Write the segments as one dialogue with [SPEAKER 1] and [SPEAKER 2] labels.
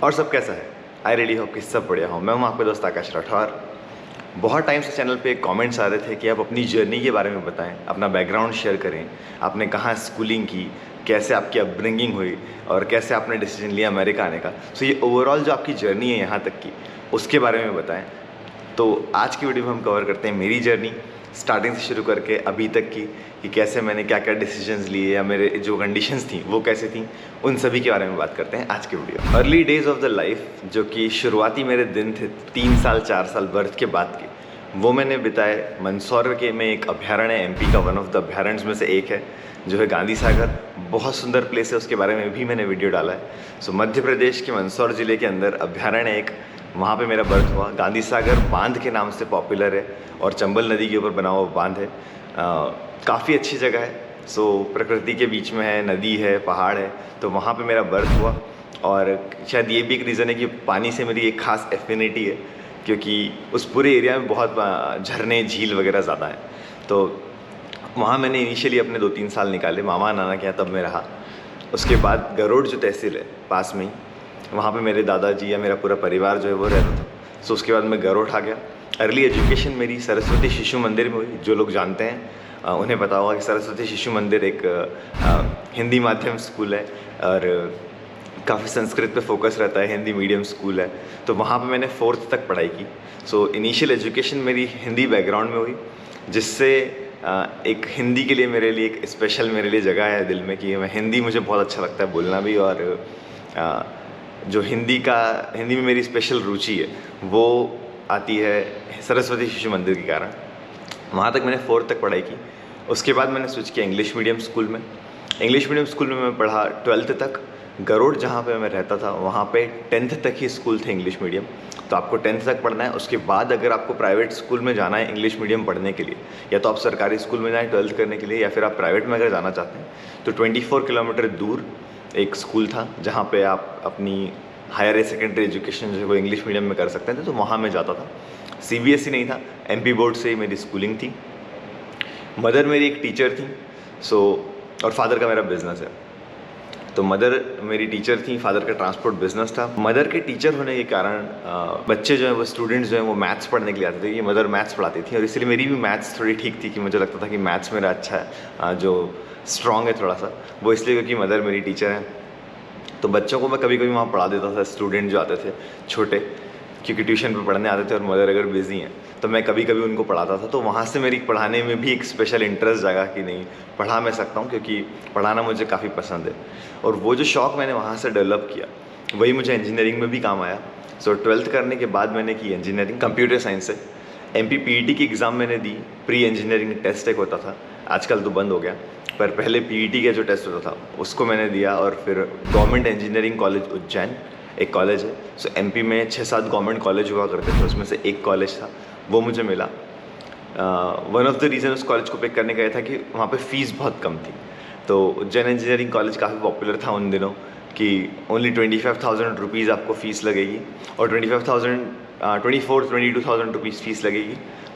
[SPEAKER 1] और सब कैसा है? आई रियली होप कि सब बढ़िया हो। मैं हूँ आपका दोस्त आकाश राठौर। बहुत टाइम से चैनल पे कमेंट्स आ रहे थे कि आप अपनी जर्नी के बारे में बताएं, अपना बैकग्राउंड शेयर करें, आपने कहाँ स्कूलिंग की, कैसे आपकी अपब्रिंगिंग हुई और कैसे आपने डिसीजन लिया अमेरिका आने का। सो ये ओवरऑल जो आपकी जर्नी है यहाँ तक की, उसके बारे में बताएं। तो आज की वीडियो में हम कवर करते हैं मेरी जर्नी स्टार्टिंग से शुरू करके अभी तक की, कि कैसे मैंने क्या क्या डिसीजंस लिए या मेरे जो कंडीशंस थी वो कैसे थी, उन सभी के बारे में बात करते हैं आज के video. Early days of the life, जो कि शुरुआती मेरे दिन थे 3 साल 4 साल बर्थ के बाद के, वो मैंने बिताए मंदसौर के में एक अभ्यारण्य है, एमपी का वन ऑफ द अभ्यारण्य में से एक है, जो है गांधी सागर। बहुत सुंदर प्लेस है, उसके बारे में भी मैंने वीडियो डाला है। सो मध्य प्रदेश के मंदसौर ज़िले के अंदर अभ्यारण्य एक, वहाँ पे मेरा बर्थ हुआ। गांधी सागर बांध के नाम से पॉपुलर है और चंबल नदी के ऊपर बना हुआ बांध है। काफ़ी अच्छी जगह है। सो प्रकृति के बीच में है, नदी है, पहाड़ है, तो वहाँ पे मेरा बर्थ हुआ। और शायद ये भी एक रीज़न है कि पानी से मेरी एक ख़ास एफिनिटी है, क्योंकि उस पूरे एरिया में बहुत झरने झील वगैरह ज़्यादा हैं। तो वहाँ मैंने इनिशियली अपने 2-3 साल निकाले मामा नाना के यहाँ, तब मैं रहा। उसके बाद गरुड़ जो तहसील है पास में ही, वहाँ पे मेरे दादाजी या मेरा पूरा परिवार जो है वो रहता था। सो उसके बाद मैं गरुड़ आ गया। अर्ली एजुकेशन मेरी सरस्वती शिशु मंदिर में हुई। जो लोग जानते हैं उन्हें पता होगा कि सरस्वती शिशु मंदिर एक हिंदी माध्यम स्कूल है और काफ़ी संस्कृत पे फोकस रहता है, हिंदी मीडियम स्कूल है। तो वहाँ पे मैंने 4th तक पढ़ाई की। सो इनिशियल एजुकेशन मेरी हिंदी बैकग्राउंड में हुई, जिससे एक हिंदी के लिए मेरे लिए एक स्पेशल मेरे लिए जगह है दिल में, कि मैं हिंदी, मुझे बहुत अच्छा लगता है बोलना भी। और जो हिंदी में मेरी स्पेशल रुचि है वो आती है सरस्वती शिशु मंदिर के कारण। वहाँ तक मैंने 4th तक पढ़ाई की। उसके बाद मैंने स्विच किया इंग्लिश मीडियम स्कूल में। इंग्लिश मीडियम स्कूल में मैं पढ़ा 12th तक। गरुड़ जहाँ पे मैं रहता था वहाँ पे 10th तक ही स्कूल थे इंग्लिश मीडियम। तो आपको 10th तक पढ़ना है। उसके बाद अगर आपको प्राइवेट स्कूल में जाना है इंग्लिश मीडियम पढ़ने के लिए, या तो आप सरकारी स्कूल में जाएँ 12th करने के लिए, या फिर आप प्राइवेट में अगर जाना चाहते हैं तो 24 किलोमीटर दूर एक स्कूल था जहाँ पे आप अपनी हायर सेकेंडरी एजुकेशन जो है वो इंग्लिश मीडियम में कर सकते थे। तो वहाँ मैं जाता था। CBSE नहीं था, MP बोर्ड से ही मेरी स्कूलिंग थी। मदर मेरी एक टीचर थी। और फादर का मेरा बिजनेस है। तो मदर मेरी टीचर थी, फादर का ट्रांसपोर्ट बिजनेस था। मदर के टीचर होने के कारण बच्चे जो हैं वो, स्टूडेंट्स जो हैं वो मैथ्स पढ़ने के लिए आते थे। ये मदर मैथ्स पढ़ाती थी और इसलिए मेरी भी मैथ्स थोड़ी ठीक थी, कि मुझे लगता था कि मैथ्स मेरा अच्छा है, जो स्ट्रॉन्ग है थोड़ा सा, वो इसलिए क्योंकि मदर मेरी टीचर है। तो बच्चों को मैं कभी कभी वहाँ पढ़ा देता था, स्टूडेंट जो आते थे छोटे, क्योंकि ट्यूशन पे पढ़ने आते थे और मदर अगर बिज़ी हैं तो मैं कभी कभी उनको पढ़ाता था। तो वहाँ से मेरी पढ़ाने में भी एक स्पेशल इंटरेस्ट जागा कि नहीं, पढ़ा मैं सकता हूँ, क्योंकि पढ़ाना मुझे काफ़ी पसंद है। और वो जो शौक़ मैंने वहाँ से डेवलप किया वही मुझे इंजीनियरिंग में भी काम आया। 12th करने के बाद मैंने की इंजीनियरिंग कंप्यूटर साइंस से। MPPET की एग्ज़ाम मैंने दी। प्री इंजीनियरिंग टेस्ट एक होता था, आजकल तो बंद हो गया, पर पहले PET का जो टेस्ट होता था उसको मैंने दिया। और फिर गवर्नमेंट इंजीनियरिंग कॉलेज उज्जैन एक कॉलेज है। सो MP में 6-7 गवर्नमेंट कॉलेज हुआ करते थे, उसमें से एक कॉलेज था, वो मुझे मिला। वन ऑफ द रीज़न उस कॉलेज को पिक करने का ये था कि वहाँ पे फ़ीस बहुत कम थी। तो उज्जैन इंजीनियरिंग कॉलेज काफ़ी पॉपुलर था उन दिनों, कि ओनली 25,000 रुपीज़ आपको फ़ीस लगेगी, और 22,000 रुपीज़ फ़ीस लगेगी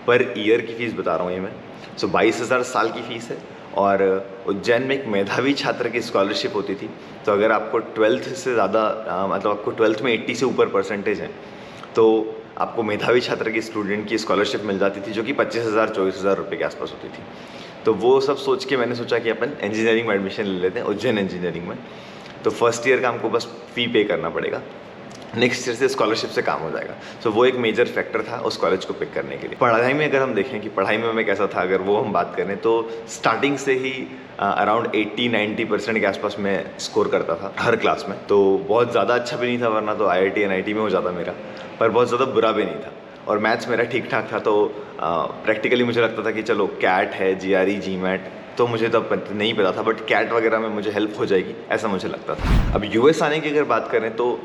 [SPEAKER 1] पर ईयर की फ़ीस बता रहा हूँ ये मैं। सो 22,000 साल की फ़ीस है। और उज्जैन में एक मेधावी छात्र की स्कॉलरशिप होती थी। तो अगर आपको 12th से ज़्यादा मतलब आपको 12th में 80 से ऊपर परसेंटेज है तो आपको मेधावी छात्र की स्टूडेंट की स्कॉलरशिप मिल जाती थी, जो कि 25,000-24,000 रुपये के आसपास होती थी। तो वो सब सोच के मैंने सोचा कि अपन इंजीनियरिंग में एडमिशन ले लेते हैं, उज्जैन इंजीनियरिंग में। तो फर्स्ट ईयर का हमको बस फ़ी पे करना पड़ेगा, नेक्स्ट ईयर से स्कॉलरशिप से काम हो जाएगा। सो वो एक मेजर फैक्टर था उस कॉलेज को पिक करने के लिए। पढ़ाई में अगर हम देखें कि पढ़ाई में मैं कैसा था, अगर वो हम बात करें तो स्टार्टिंग से ही अराउंड 80-90% के आसपास मैं स्कोर करता था हर क्लास में। तो बहुत ज़्यादा अच्छा भी नहीं था, वरना तो IIT NIT में हो जाता मेरा, पर बहुत ज़्यादा बुरा भी नहीं था। और मैथ्स मेरा ठीक ठाक था। तो प्रैक्टिकली मुझे लगता था कि चलो कैट है, GRE GMAT, तो मुझे तब नहीं पता था, बट कैट वगैरह में मुझे हेल्प हो जाएगी, ऐसा मुझे लगता था। अब US आने की अगर बात करें तो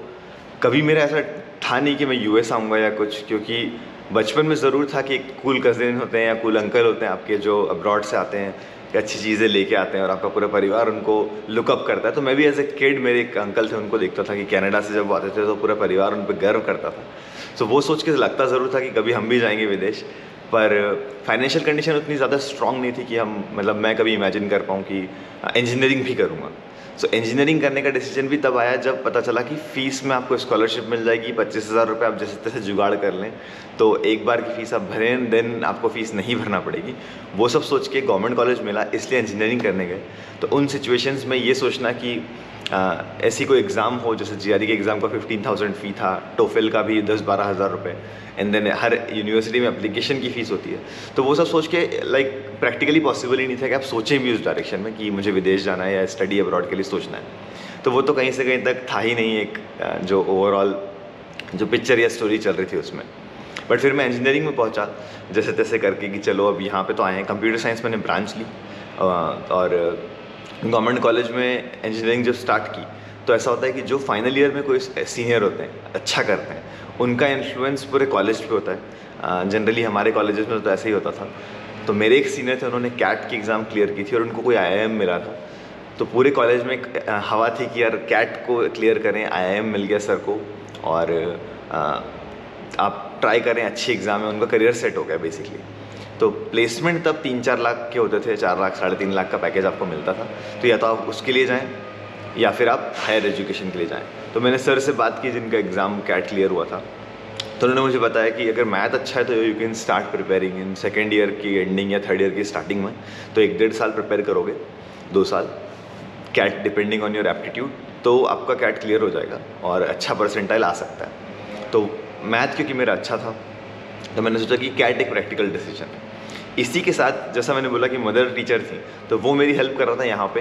[SPEAKER 1] कभी मेरा ऐसा था नहीं कि मैं US आऊँगा या कुछ, क्योंकि बचपन में ज़रूर था कि कूल कज़िन होते हैं या कूल अंकल होते हैं आपके, जो अब्रॉड से आते हैं, अच्छी चीज़ें लेके आते हैं और आपका पूरा परिवार उनको लुकअप करता है। तो मैं भी एज ए किड, मेरे एक अंकल थे, उनको देखता था कि कनाडा से जब वो आते थे तो पूरा परिवार उन पर गर्व करता था। सो वो सोच के लगता ज़रूर था कि कभी हम भी जाएंगे विदेश, पर फाइनेंशियल कंडीशन उतनी ज़्यादा स्ट्रॉन्ग नहीं थी कि हम, मतलब मैं कभी इमेजिन कर पाऊँ कि इंजीनियरिंग भी करूँगा। सो इंजीनियरिंग करने का डिसीजन भी तब आया जब पता चला कि फ़ीस में आपको स्कॉलरशिप मिल जाएगी, 25,000 रुपये आप जैसे तैसे जुगाड़ कर लें तो एक बार की फ़ीस आप भरें, देन आपको फ़ीस नहीं भरना पड़ेगी। वो सब सोच के गवर्नमेंट कॉलेज मिला, इसलिए इंजीनियरिंग करने गए। तो उन सिचुएशंस में ये सोचना कि ऐसी कोई एग्ज़ाम हो, जैसे जीआरई के एग्ज़ाम का 15,000 फ़ी था, टोफेल का भी 10-12 हज़ार रुपये, एंड देन हर यूनिवर्सिटी में एप्लीकेशन की फ़ीस होती है। तो वो सब सोच के लाइक प्रैक्टिकली पॉसिबल ही नहीं था कि आप सोचें भी उस डायरेक्शन में कि मुझे विदेश जाना है या स्टडी अब्रॉड के लिए सोचना है। तो वो तो कहीं से कहीं तक था ही नहीं एक जो ओवरऑल जो पिक्चर या स्टोरी चल रही थी उसमें। बट फिर मैं इंजीनियरिंग में पहुंचा जैसे तैसे करके कि चलो अब यहाँ पे तो आए हैं। कंप्यूटर साइंस मैंने ब्रांच ली और गवर्नमेंट कॉलेज में इंजीनियरिंग जब स्टार्ट की तो ऐसा होता है कि जो फाइनल ईयर में कोई सीनियर होते हैं, अच्छा करते हैं, उनका इन्फ्लुएंस पूरे कॉलेज पे होता है। जनरली हमारे कॉलेजेस में तो ऐसा ही होता था। तो मेरे एक सीनियर थे, उन्होंने कैट की एग्ज़ाम क्लियर की थी और उनको कोई आईआईएम मिला था। तो पूरे कॉलेज में एक हवा थी कि यार कैट को क्लियर करें, आईआईएम मिल गया सर को और आप ट्राई करें, अच्छी एग्ज़ाम है, उनका करियर सेट हो गया बेसिकली। तो प्लेसमेंट तब 3-4 लाख के होते थे, 4 लाख 3.5 लाख का पैकेज आपको मिलता था। तो या तो आप उसके लिए जाएँ या फिर आप हायर एजुकेशन के लिए जाएँ। तो मैंने सर से बात की जिनका एग्ज़ाम कैट क्लियर हुआ था, तो उन्होंने मुझे बताया कि अगर मैथ अच्छा है तो you can start preparing in second year की एंडिंग या थर्ड ईयर की स्टार्टिंग में। तो 1-1.5 साल प्रिपेयर करोगे, 2 साल CAT depending on your aptitude, तो आपका कैट क्लियर हो जाएगा और अच्छा परसेंटाइल आ सकता है। तो मैथ क्योंकि मेरा अच्छा था तो मैंने सोचा कि कैट एक प्रैक्टिकल डिसीजन है। इसी के साथ जैसा मैंने बोला कि मदर टीचर थी तो वो मेरी हेल्प कर रहा था यहाँ पे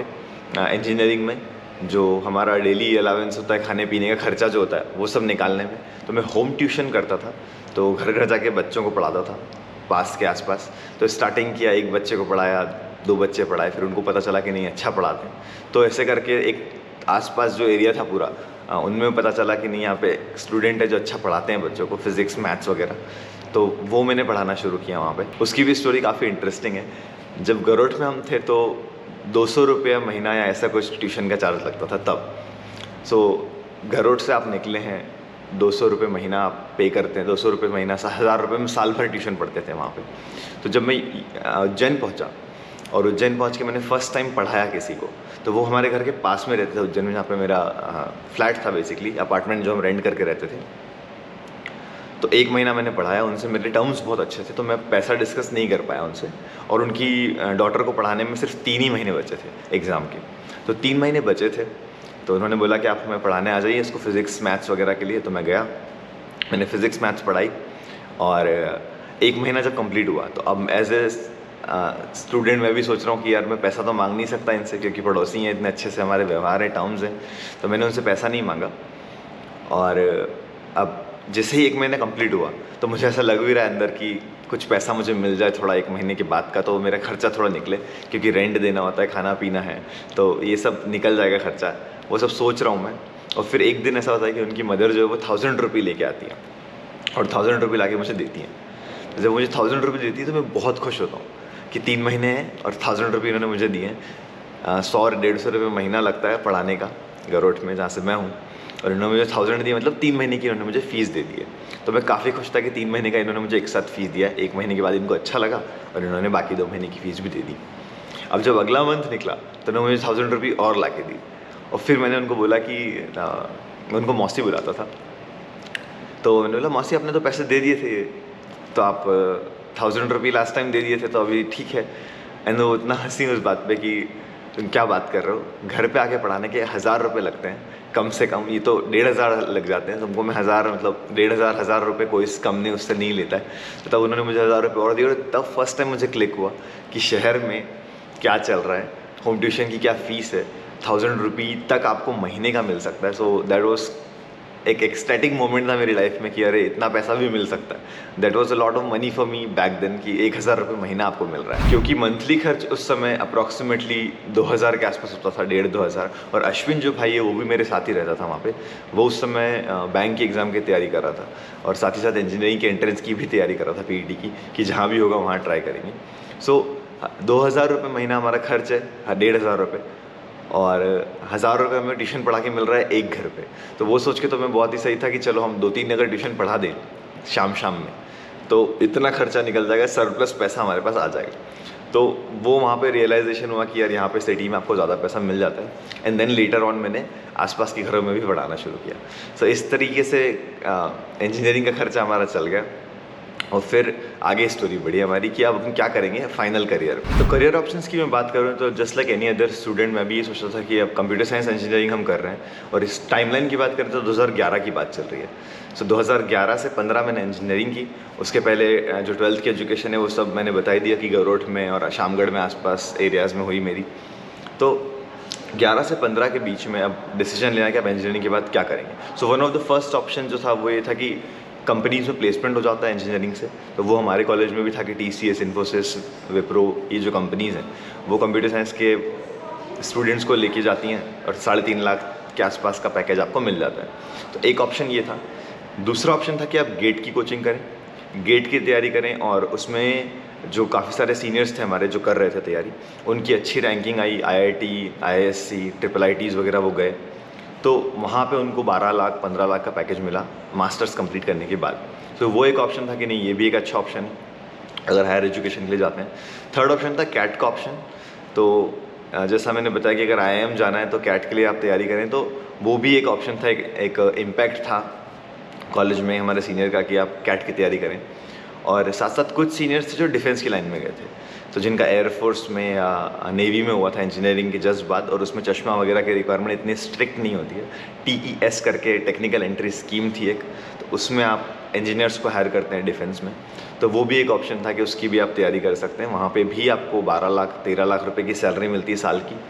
[SPEAKER 1] इंजीनियरिंग में, जो हमारा डेली अलावेंस होता है, खाने पीने का खर्चा जो होता है वो सब निकालने में। तो मैं होम ट्यूशन करता था, तो घर घर जाके बच्चों को पढ़ाता था पास के आसपास। तो स्टार्टिंग किया, एक बच्चे को पढ़ाया, 2 बच्चे पढ़ाए, फिर उनको पता चला कि नहीं अच्छा पढ़ाते हैं। तो ऐसे करके एक आसपास जो एरिया था पूरा उनमें पता चला कि नहीं यहाँ पे स्टूडेंट है जो अच्छा पढ़ाते हैं बच्चों को, फिज़िक्स मैथ्स वगैरह। तो वो मैंने पढ़ाना शुरू किया वहाँ पे। उसकी भी स्टोरी काफ़ी इंटरेस्टिंग है। जब गरोठ में हम थे तो 200 रुपये महीना या ऐसा कुछ ट्यूशन का चार्ज लगता था तब। सो गरोठ से आप निकले हैं, 200 रुपये महीना आप पे करते हैं, 200 रुपये महीना 1000 रुपये में साल भर ट्यूशन पढ़ते थे वहाँ पे। तो जब मैं उज्जैन पहुँचा और उज्जैन पहुँच के मैंने फ़र्स्ट टाइम पढ़ाया किसी को, तो वो हमारे घर के पास में रहते थे उज्जैन में, जहाँ पे मेरा फ्लैट था बेसिकली, अपार्टमेंट जो हम रेंट करके रहते थे। तो 1 महीना मैंने पढ़ाया उनसे, मेरे टर्म्स बहुत अच्छे थे तो मैं पैसा डिस्कस नहीं कर पाया उनसे। और उनकी डॉटर को पढ़ाने में सिर्फ 3 ही महीने बचे थे एग्ज़ाम के। तो 3 महीने बचे थे तो उन्होंने बोला कि आप हमें पढ़ाने आ जाइए इसको फ़िज़िक्स मैथ्स वगैरह के लिए। तो मैं गया, मैंने फ़िज़िक्स मैथ्स पढ़ाई और 1 महीना जब कंप्लीट हुआ तो अब एज ए स्टूडेंट मैं भी सोच रहा हूँ कि यार मैं पैसा तो मांग नहीं सकता इनसे, क्योंकि पड़ोसी हैं, इतने अच्छे से हमारे व्यवहार है, टर्म्स हैं। तो मैंने उनसे पैसा नहीं मांगा। और अब जैसे ही 1 महीना कंप्लीट हुआ तो मुझे ऐसा लग भी रहा है अंदर कि कुछ पैसा मुझे मिल जाए थोड़ा 1 महीने के बाद का, तो मेरा खर्चा थोड़ा निकले, क्योंकि रेंट देना होता है, खाना पीना है, तो ये सब निकल जाएगा खर्चा। वो सब सोच रहा हूँ मैं। और फिर एक दिन ऐसा होता है कि उनकी मदर जो है वो 1000 रुपये लेके आती है और 1000 रुपये ला के मुझे देती हैं। तो जब मुझे 1000 रुपये देती है तो मैं बहुत खुश होता हूँ कि 3 महीने हैं और 1000 रुपये इन्होंने मुझे दिए हैं। 100-150 रुपये महीना लगता है पढ़ाने का गरोठ में जहाँ से मैं हूँ, और इन्होंने मुझे 1000 दिए, मतलब 3 महीने की इन्होंने मुझे फ़ीस दे दी है। तो मैं काफ़ी खुश था कि 3 महीने का इन्होंने मुझे एक साथ फ़ीस दिया। 1 महीने के बाद इनको अच्छा लगा और इन्होंने बाकी 2 महीने की फ़ीस भी दे दी। अब जब अगला मंथ निकला तो उन्होंने मुझे 1000 रुपये और ला के दी। और फिर मैंने उनको बोला कि मैं उनको मौसी बुलाता था, तो मैंने बोला मौसी आपने तो पैसे दे दिए थे, तो आप 1000 रुपये लास्ट टाइम दे दिए थे तो अभी ठीक है। एंड वो इतना हंसी उस बात पे कि तुम क्या बात कर रहे हो, घर पे आके पढ़ाने के 1000 रुपये लगते हैं कम से कम, ये तो 1500 लग जाते हैं, तुमको मैं 1000 मतलब 1500 रुपये कोई कम नहीं, उससे नहीं लेता है। तो तब उन्होंने मुझे 1000 रुपये और दिए और तब फर्स्ट टाइम मुझे क्लिक हुआ कि शहर में क्या चल रहा है, होम ट्यूशन की क्या फ़ीस है, 1000 रुपये तक आपको महीने का मिल सकता है। सो दैट वॉज एक एक्सटेटिक मोमेंट था मेरी लाइफ में कि अरे इतना पैसा भी मिल सकता है। That was a lot of money for me back then कि 1000 रुपये महीना आपको मिल रहा है, क्योंकि मंथली खर्च उस समय अप्रॉक्सीमेटली 2000 के आसपास होता था, 1500-2000। और अश्विन जो भाई है वो भी मेरे साथ ही रहता था वहाँ पे। वो उस समय बैंक की एग्ज़ाम की तैयारी कर रहा था और साथ ही साथ इंजीनियरिंग के एंट्रेंस की भी तैयारी कर रहा था, PET की, कि जहाँ भी होगा वहाँ ट्राई करेंगे। सो 2000 रुपये महीना हमारा खर्च है, 1500 रुपये, और 1000 रुपये हमें ट्यूशन पढ़ा के मिल रहा है एक घर पे। तो वो सोच के तो मैं बहुत ही सही था कि चलो हम 2-3 अगर ट्यूशन पढ़ा दें शाम में तो इतना खर्चा निकल जाएगा, सरप्लस पैसा हमारे पास आ जाएगा। तो वो वहाँ पे रियलाइजेशन हुआ कि यार यहाँ पे सिटी में आपको ज़्यादा पैसा मिल जाता है। एंड देन लेटर ऑन मैंने आसपास के घरों में भी पढ़ाना शुरू किया। सो इस तरीके से इंजीनियरिंग का खर्चा हमारा चल गया। और फिर आगे स्टोरी बढ़ी हमारी कि अब हम क्या करेंगे फाइनल करियर। तो करियर ऑप्शंस की मैं बात करूँ तो just like any other student मैं भी ये सोच रहा था कि अब कंप्यूटर साइंस इंजीनियरिंग हम कर रहे हैं। और इस टाइमलाइन की बात करें तो 2011 की बात चल रही है। सो 2011 से 15 मैंने इंजीनियरिंग की। उसके पहले जो 12th की एजुकेशन है वो सब मैंने बता ही दिया कि गौरोठ में और शामगढ़ में आसपास एरियाज़ में हुई मेरी। तो 11 से 15 के बीच में अब डिसीजन लेना कि आप इंजीनियरिंग के बाद क्या करेंगे। So one of the first option जो था वो ये था कि कंपनीज में प्लेसमेंट हो जाता है इंजीनियरिंग से। तो वो हमारे कॉलेज में भी था कि TCS, इन्फोसिस, विप्रो, ये जो कंपनीज़ हैं वो कंप्यूटर साइंस के स्टूडेंट्स को लेके जाती हैं और 3.5 लाख के आसपास का पैकेज आपको मिल जाता है। तो एक ऑप्शन ये था। दूसरा ऑप्शन था कि आप गेट की कोचिंग करें, गेट की तैयारी करें। और उसमें जो काफ़ी सारे सीनियर्स थे हमारे जो कर रहे थे तैयारी, उनकी अच्छी रैंकिंग आई, IIT, IISc, IIITs वगैरह वो गए। तो वहाँ पे उनको 12 लाख 15 लाख का पैकेज मिला मास्टर्स कंप्लीट करने के बाद। तो वो एक ऑप्शन था कि नहीं, ये भी एक अच्छा ऑप्शन है अगर हायर एजुकेशन के लिए जाते हैं। थर्ड ऑप्शन था कैट का ऑप्शन। तो जैसा मैंने बताया कि अगर IIM जाना है तो कैट के लिए आप तैयारी करें। तो वो भी एक ऑप्शन था, एक इम्पैक्ट था कॉलेज में हमारे सीनियर का कि आप कैट की तैयारी करें। और साथ साथ कुछ सीनियर्स थे जो डिफेंस की लाइन में गए थे, तो जिनका एयरफोर्स में या नेवी में हुआ था इंजीनियरिंग के जस्ट बाद। और उसमें चश्मा वगैरह की रिक्वायरमेंट इतनी स्ट्रिक्ट नहीं होती है। TES करके टेक्निकल एंट्री स्कीम थी एक, तो उसमें आप इंजीनियर्स को हायर करते हैं डिफेंस में। तो वो भी एक ऑप्शन था कि उसकी भी आप तैयारी कर सकते हैं। वहाँ पे भी आपको 12 लाख 13 लाख रुपए की सैलरी मिलती है साल की।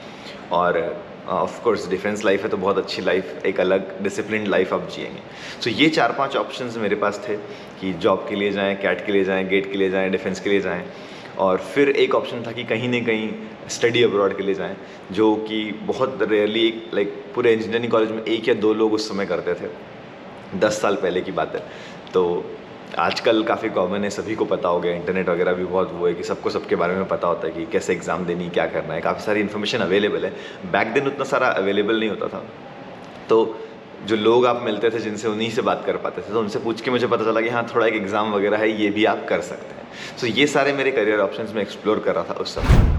[SPEAKER 1] और ऑफ कोर्स डिफेंस लाइफ है तो बहुत अच्छी लाइफ, एक अलग डिसिप्लिन लाइफ आप जिएंगे। सो ये 4-5 ऑप्शंस मेरे पास थे कि जॉब के लिए जाएं, कैट के लिए जाएं, गेट के लिए जाएं, डिफेंस के लिए जाएं। और फिर एक ऑप्शन था कि कहीं ना कहीं स्टडी अब्रॉड के लिए जाएं, जो कि बहुत रेयरली लाइक पूरे इंजीनियरिंग कॉलेज में 1 या 2 लोग उस समय करते थे। 10 साल पहले की बात है। तो आजकल काफ़ी कॉमन है, सभी को पता हो गया, इंटरनेट वगैरह भी बहुत वो है कि सबको सबके बारे में पता होता है कि कैसे एग्ज़ाम देनी, क्या करना है। काफ़ी सारी इन्फॉर्मेशन अवेलेबल है। बैक देन उतना सारा अवेलेबल नहीं होता था। तो जो लोग आप मिलते थे जिनसे, उन्हीं से बात कर पाते थे। तो उनसे पूछ के मुझे पता चला कि हाँ, थोड़ा एक एग्ज़ाम वगैरह है, ये भी आप कर सकते हैं। सो ये सारे मेरे करियर ऑप्शंस में एक्सप्लोर कर रहा था उस समय।